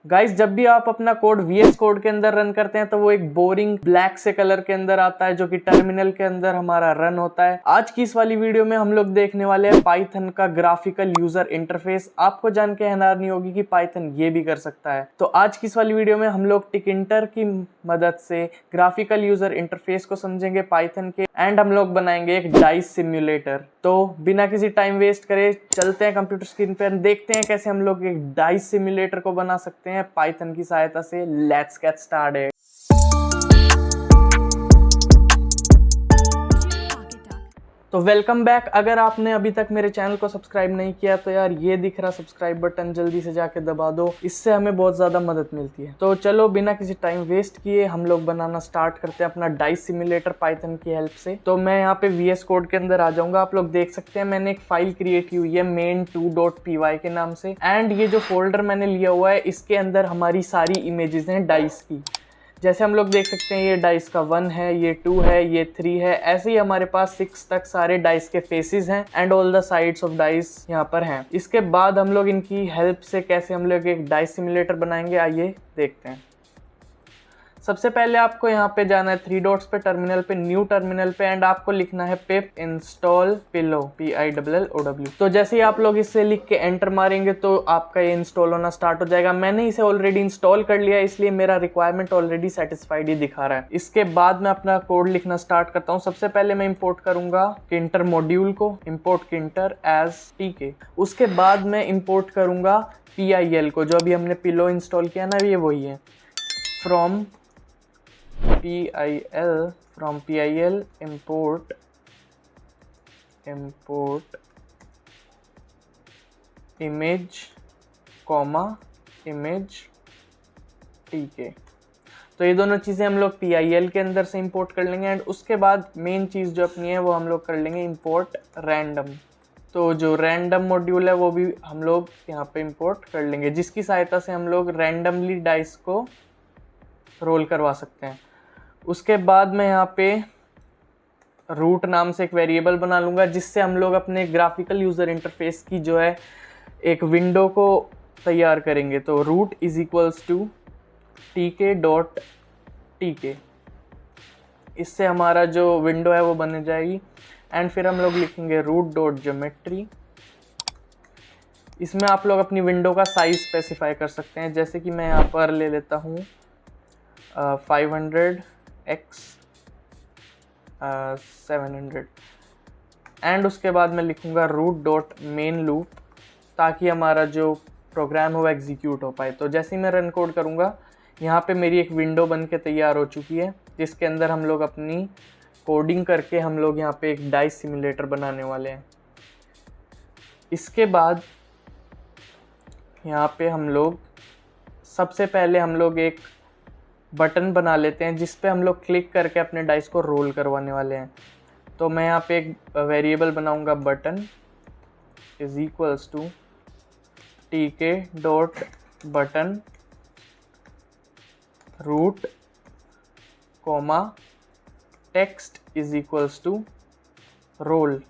Guys जब भी आप अपना कोड VS कोड के अंदर रन करते हैं तो वो एक बोरिंग ब्लैक से कलर के अंदर आता है जो कि टर्मिनल के अंदर हमारा रन होता है। आज की इस वाली वीडियो में हम लोग देखने वाले हैं पाइथन का ग्राफिकल यूजर इंटरफेस। आपको जान के हैरानी नहीं होगी कि पाइथन ये भी कर सकता है। तो आज की इस वाली वीडियो में हम लोग टिकिंटर की मदद से ग्राफिकल यूजर इंटरफेस को समझेंगे पाइथन के, एंड हम लोग बनाएंगे एक डाइस सिम्युलेटर। तो बिना किसी टाइम वेस्ट करे चलते हैं कंप्यूटर स्क्रीन पर, देखते हैं कैसे हम लोग एक डाइस सिम्युलेटर को बना सकते हैं पाइथन की सहायता से। Let's get started. तो वेलकम बैक। अगर आपने अभी तक मेरे चैनल को सब्सक्राइब नहीं किया तो यार ये दिख रहा सब्सक्राइब बटन जल्दी से जाके दबा दो, इससे हमें बहुत ज़्यादा मदद मिलती है। तो चलो बिना किसी टाइम वेस्ट किए हम लोग बनाना स्टार्ट करते हैं अपना डाइस सिम्युलेटर पाइथन की हेल्प से। तो मैं यहाँ पे VS कोड के अंदर आ जाऊँगा। आप लोग देख सकते हैं मैंने एक फाइल क्रिएट की हुई है main2.py के नाम से, एंड ये जो फोल्डर मैंने लिया हुआ है इसके अंदर हमारी सारी इमेजेस हैं डाइस की। जैसे हम लोग देख सकते हैं ये डाइस का 1 है, ये 2 है, ये 3 है, ऐसे ही हमारे पास 6 तक सारे डाइस के फेसेस हैं and all the sides of dice यहाँ पर हैं। इसके बाद हम लोग इनकी हेल्प से कैसे हम लोग एक डाइस सिम्युलेटर बनाएंगे आइए देखते हैं। सबसे पहले आपको यहाँ पे जाना है 3 डॉट्स पे, टर्मिनल पे, न्यू टर्मिनल पे, एंड आपको लिखना है पिप इंस्टॉल पिलो PILLOW। तो जैसे ही आप लोग इससे लिख के एंटर मारेंगे तो आपका ये इंस्टॉल होना स्टार्ट हो जाएगा। मैंने इसे ऑलरेडी इंस्टॉल कर लिया इसलिए मेरा रिक्वायरमेंट ऑलरेडी सेटिस्फाइड ही दिखा रहा है। इसके बाद मैं अपना कोड लिखना स्टार्ट करता हूँ। सबसे पहले मैं इंपोर्ट करूंगा किंटर मॉड्यूल को, इंपोर्ट किंटर एज TK। उसके बाद मैं इंपोर्ट करूंगा PIL को, जो अभी हमने पिलो इंस्टॉल किया ना ये वही है, from PIL import image image TK। तो ये दोनों चीज़ें हम लोग PIL के अंदर से इंपोर्ट कर लेंगे, एंड उसके बाद मेन चीज़ जो अपनी है वो हम लोग कर लेंगे इंपोर्ट रैंडम। तो जो रैंडम मॉड्यूल है वो भी हम लोग यहाँ पे इंपोर्ट कर लेंगे, जिसकी सहायता से हम लोग रैंडमली डाइस को रोल करवा सकते हैं। उसके बाद मैं यहाँ पे रूट नाम से एक वेरिएबल बना लूँगा, जिससे हम लोग अपने ग्राफिकल यूज़र इंटरफेस की जो है एक विंडो को तैयार करेंगे। तो root is equals to TK.TK, इससे हमारा जो विंडो है वो बन जाएगी। एंड फिर हम लोग लिखेंगे root.geometry। इसमें आप लोग अपनी विंडो का साइज स्पेसिफाई कर सकते हैं, जैसे कि मैं यहाँ पर ले लेता हूँ 500x 700। एंड उसके बाद मैं लिखूँगा root.main_loop, ताकि हमारा जो प्रोग्राम हो वो एग्जीक्यूट हो पाए। तो जैसे ही मैं रन कोड करूँगा यहाँ पे मेरी एक विंडो बन के तैयार हो चुकी है, जिसके अंदर हम लोग अपनी कोडिंग करके हम लोग यहाँ पे एक डाइस सिम्युलेटर बनाने वाले हैं। इसके बाद यहाँ पे हम लोग सबसे पहले हम लोग एक बटन बना लेते हैं, जिस पे हम लोग क्लिक करके अपने डाइस को रोल करवाने वाले हैं। तो मैं यहाँ पे एक वेरिएबल बनाऊंगा button is equals to TK.button root text is equals to roll.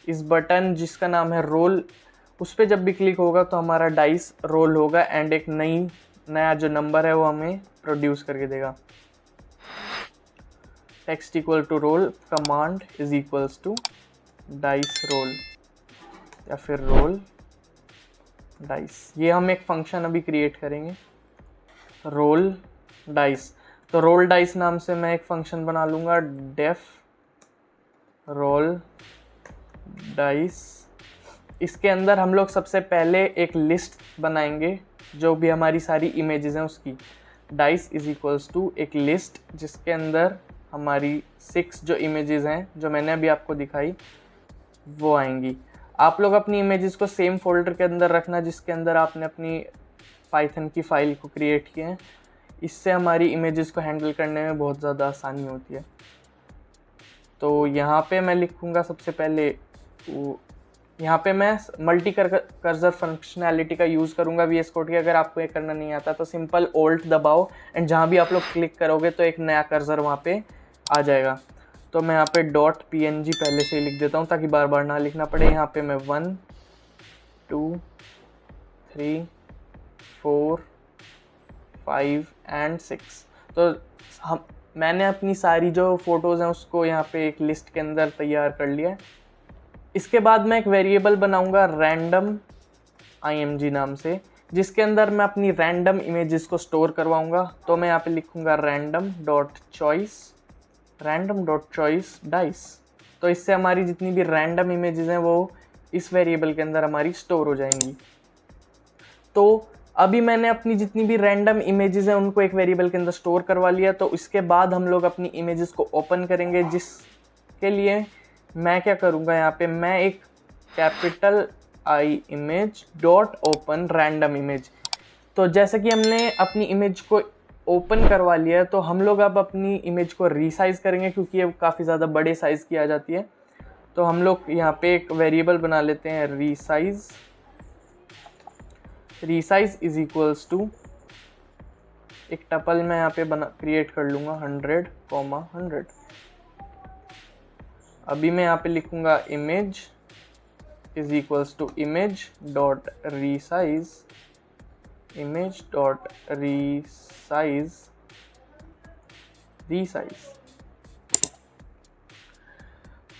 इस बटन जिसका नाम है रोल, उस पर जब भी क्लिक होगा तो हमारा डाइस रोल होगा एंड एक नया जो नंबर है वो हमें प्रोड्यूस करके देगा। Text equal to roll, command is equals to dice roll या फिर रोल डाइस। ये हम एक फंक्शन अभी क्रिएट करेंगे रोल डाइस। तो रोल डाइस नाम से मैं एक फंक्शन बना लूँगा डेफ रोल डाइस। इसके अंदर हम लोग सबसे पहले एक लिस्ट बनाएंगे जो भी हमारी सारी इमेजेस हैं उसकी। डाइस इज इक्वल्स टू एक लिस्ट जिसके अंदर हमारी 6 जो इमेजेस हैं जो मैंने अभी आपको दिखाई वो आएंगी। आप लोग अपनी इमेजेस को सेम फोल्डर के अंदर रखना जिसके अंदर आपने अपनी पाइथन की फाइल को क्रिएट किया है। इससे हमारी इमेजेस को हैंडल करने में बहुत ज़्यादा आसानी होती है। तो यहाँ पे मैं लिखूँगा सबसे पहले, यहाँ पे मैं मल्टी कर्सर फंक्शनैलिटी का यूज़ करूँगा VS कोड की। अगर आपको ये करना नहीं आता तो सिंपल ऑल्ट दबाओ एंड जहाँ भी आप लोग क्लिक करोगे तो एक नया कर्सर वहाँ पे आ जाएगा। तो मैं यहाँ पे .png पहले से ही लिख देता हूँ ताकि बार बार ना लिखना पड़े। यहाँ पे मैं 1 2 3 4, 5 एंड 6। तो मैंने अपनी सारी जो फ़ोटोज़ हैं उसको यहाँ पे एक लिस्ट के अंदर तैयार कर लिया है। इसके बाद मैं एक वेरिएबल बनाऊंगा रैंडम img नाम से, जिसके अंदर मैं अपनी रैंडम इमेजेस को स्टोर करवाऊंगा। तो मैं यहाँ पे लिखूंगा random.choice डाइस। तो इससे हमारी जितनी भी रैंडम इमेजेस हैं वो इस वेरिएबल के अंदर हमारी स्टोर हो जाएंगी। तो अभी मैंने अपनी जितनी भी रैंडम इमेजेस हैं उनको एक वेरिएबल के अंदर स्टोर करवा लिया। तो इसके बाद हम लोग अपनी इमेजेस को ओपन करेंगे, जिसके लिए मैं क्या करूँगा, यहाँ पे मैं एक capital I image dot open random image. तो जैसे कि हमने अपनी इमेज को ओपन करवा लिया है, तो हम लोग अब अपनी इमेज को रीसाइज करेंगे, क्योंकि ये काफ़ी ज़्यादा बड़े साइज़ की आ जाती है। तो हम लोग यहाँ पे एक वेरिएबल बना लेते हैं रीसाइज इज इक्वल्स टू, एक टपल मैं यहाँ पे क्रिएट कर लूँगा 100, 100। अभी मैं यहाँ पे लिखूँगा image is equals to image dot resize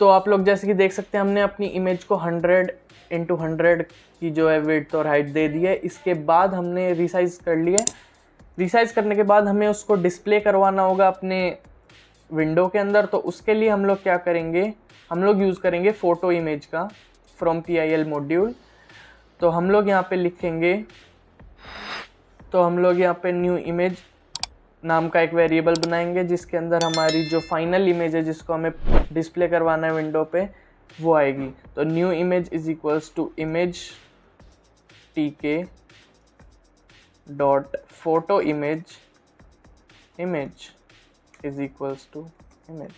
तो आप लोग जैसे कि देख सकते हैं हमने अपनी इमेज को 100x100 की जो है विड्थ और हाइट दे दी है। इसके बाद हमने रीसाइज कर लिया। रीसाइज करने के बाद हमें उसको डिस्प्ले करवाना होगा अपने विंडो के अंदर। तो उसके लिए हम लोग क्या करेंगे, हम लोग यूज़ करेंगे फ़ोटो इमेज का फ्रॉम PIL मॉड्यूल। तो हम लोग यहाँ पे लिखेंगे, तो हम लोग यहाँ पे न्यू इमेज नाम का एक वेरिएबल बनाएंगे, जिसके अंदर हमारी जो फाइनल इमेज है जिसको हमें डिस्प्ले करवाना है विंडो पे वो आएगी। तो new image is equals to image tk dot photo image is equals to image.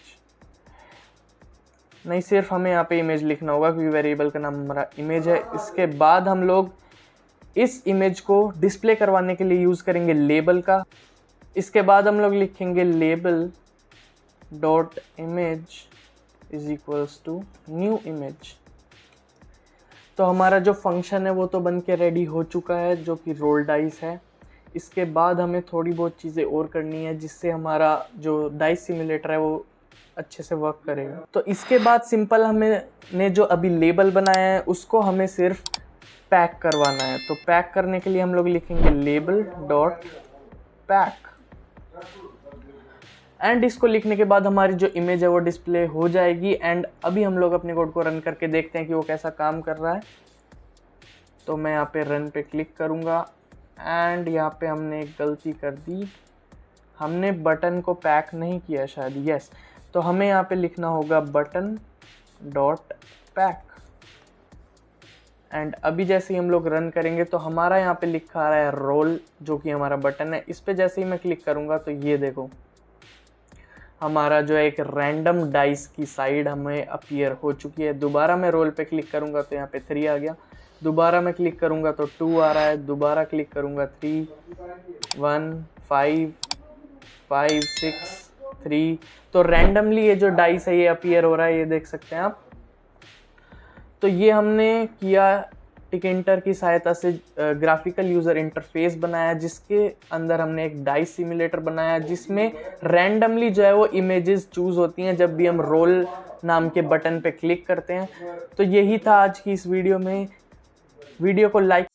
नहीं, सिर्फ हमें यहाँ पे इमेज लिखना होगा क्योंकि वेरिएबल का नाम हमारा इमेज है। इसके बाद हम लोग इस इमेज को डिस्प्ले करवाने के लिए यूज़ करेंगे लेबल का। इसके बाद हम लोग लिखेंगे label dot image is equals to new image. तो हमारा जो फंक्शन है वो तो बन के रेडी हो चुका है, जो कि रोल डाइस है। इसके बाद हमें थोड़ी बहुत चीज़ें और करनी है जिससे हमारा जो डाइस सिमुलेटर है वो अच्छे से वर्क करेगा। तो इसके बाद सिंपल हमने जो अभी लेबल बनाया है उसको हमें सिर्फ पैक करवाना है। तो पैक करने के लिए हम लोग लिखेंगे लेबल डॉट पैक, एंड इसको लिखने के बाद हमारी जो इमेज है वो डिस्प्ले हो जाएगी। एंड अभी हम लोग अपने कोड को रन करके देखते हैं कि वो कैसा काम कर रहा है। तो मैं यहाँ पे रन पे क्लिक करूँगा एंड यहाँ पे हमने एक गलती कर दी, हमने बटन को पैक नहीं किया शायद। यस, तो हमें यहाँ पे लिखना होगा बटन डॉट पैक। एंड अभी जैसे ही हम लोग रन करेंगे तो हमारा यहाँ पे लिखा आ रहा है रोल, जो कि हमारा बटन है। इस पे जैसे ही मैं क्लिक करूँगा तो ये देखो हमारा जो है एक रैंडम डाइस की साइड हमें अपीयर हो चुकी है। दोबारा मैं रोल पे क्लिक करूँगा तो यहाँ पे 3 आ गया, दोबारा मैं क्लिक करूँगा तो 2 आ रहा है, दोबारा क्लिक करूँगा 3, 1, 5, 5, 6, 3। तो रैंडमली ये जो डाइस है ये अपीयर हो रहा है, ये देख सकते हैं आप। तो ये हमने किया टिकेंटर की सहायता से ग्राफिकल यूज़र इंटरफेस बनाया, जिसके अंदर हमने एक डाइस सिमुलेटर बनाया जिसमें रैंडमली जो है वो इमेजेस चूज़ होती हैं जब भी हम रोल नाम के बटन पे क्लिक करते हैं। तो यही था आज की इस वीडियो में। वीडियो को लाइक